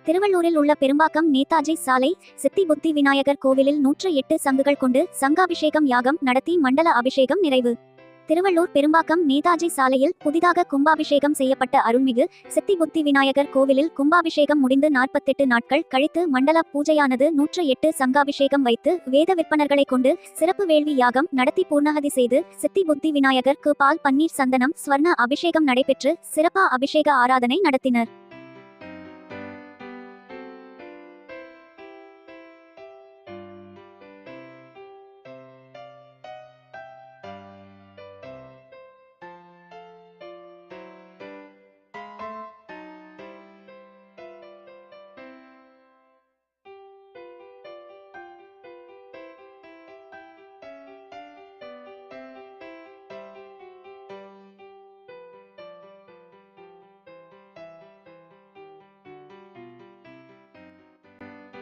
திருவள்ளூரில் உள்ள பெரும்பாக்கம் நேதாஜி சாலை சித்தி புத்தி விநாயகர் கோவிலில் 108 சங்குகள் கொண்டு சங்காபிஷேகம் யாகம் நடத்தி மண்டல அபிஷேகம் நிறைவு. திருவள்ளூர் பெரும்பாக்கம் நேதாஜி சாலையில் புதிதாக கும்பாபிஷேகம் செய்யப்பட்ட அருள்மிகு சித்தி புத்தி விநாயகர் கோவிலில் கும்பாபிஷேகம் முடிந்து 48 நாட்கள் கழித்து மண்டல பூஜையானது 108 சங்காபிஷேகம் வைத்து வேத விற்பனர்களை கொண்டு சிறப்பு வேள்வி யாகம் நடத்தி பூர்ணகதி செய்து சித்தி புத்தி விநாயகருக்கு பால் பன்னீர் சந்தனம் ஸ்வர்ண அபிஷேகம் நடைபெற்று சிறப்பா அபிஷேக ஆராதனை நடத்தினர்.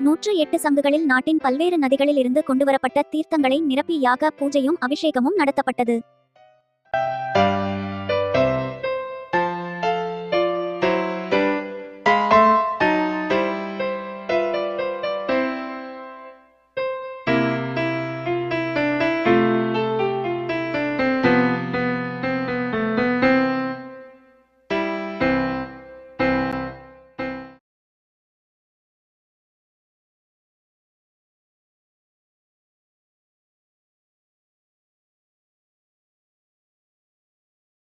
நூற்று 8 சங்குகளில் நாட்டின் பல்வேறு நதிகளில் இருந்து கொண்டுவரப்பட்ட தீர்த்தங்களை நிரப்பி யாக பூஜையும் அபிஷேகமும் நடத்தப்பட்டது.